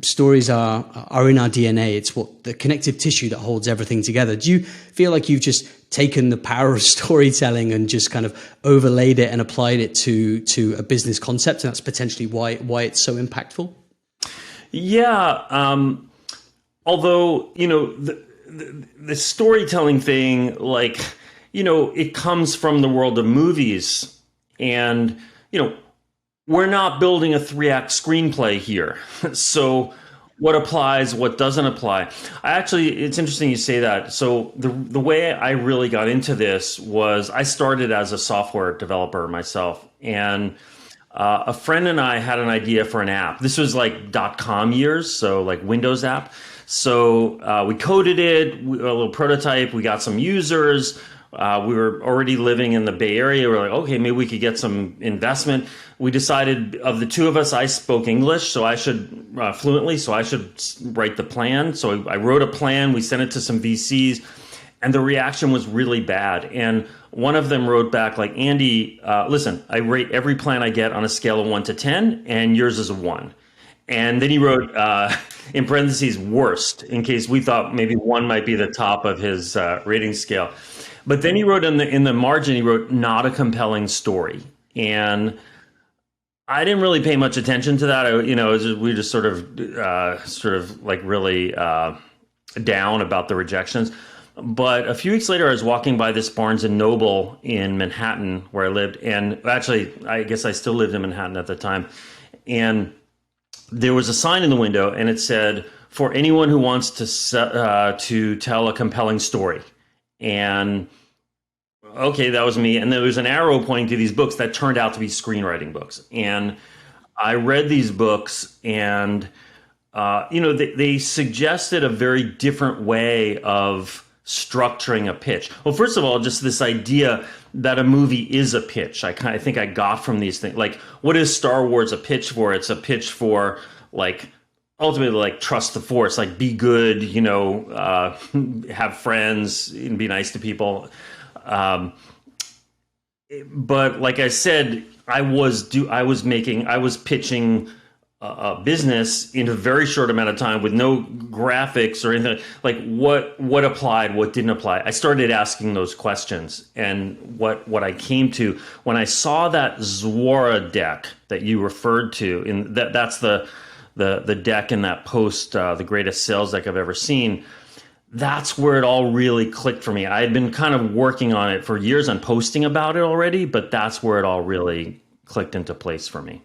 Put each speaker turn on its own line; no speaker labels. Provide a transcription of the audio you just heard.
stories are in our DNA. It's what the connective tissue that holds everything together. Do you feel like you've just taken the power of storytelling and just kind of overlaid it and applied it to a business concept, and that's potentially why it's so impactful?
Yeah. Although, the storytelling thing, like, it comes from the world of movies, and, we're not building a 3-act screenplay here. So what applies, what doesn't apply? It's interesting you say that. So the way I really got into this was I started as a software developer myself, and a friend and I had an idea for an app. This was like .com years, so like Windows app. So we coded it, a little prototype, we got some users. We were already living in the Bay Area. We were like, okay, maybe we could get some investment. We decided, of the two of us, I spoke English, so I should fluently, so I should write the plan. So I wrote a plan. We sent it to some VCs, and the reaction was really bad. And one of them wrote back like, Andy, listen, I rate every plan I get on a scale of 1 to 10, and yours is a 1. And then he wrote, in parentheses, worst, in case we thought maybe 1 might be the top of his rating scale. But then he wrote in the margin, he wrote, not a compelling story. And I didn't really pay much attention to that. We were just sort of like really down about the rejections. But a few weeks later, I was walking by this Barnes and Noble in Manhattan where I lived. And actually, I guess I still lived in Manhattan at the time. And there was a sign in the window, and it said, for anyone who wants to tell a compelling story. And okay, that was me. And there was an arrow pointing to these books that turned out to be screenwriting books. And I read these books, and they suggested a very different way of structuring a pitch. Well, first of all, just this idea that a movie is a pitch. I think I got from these things. Like, what is Star Wars a pitch for? It's a pitch for, like, ultimately, like, trust the Force, like, be good, have friends and be nice to people. But like I said, I was pitching a business in a very short amount of time with no graphics or anything. Like, what applied, what didn't apply. I started asking those questions, and what I came to when I saw that Zuora deck that you referred to, in that's the deck in that post, the greatest sales deck I've ever seen. That's where it all really clicked for me. I had been kind of working on it for years and posting about it already, but that's where it all really clicked into place for me.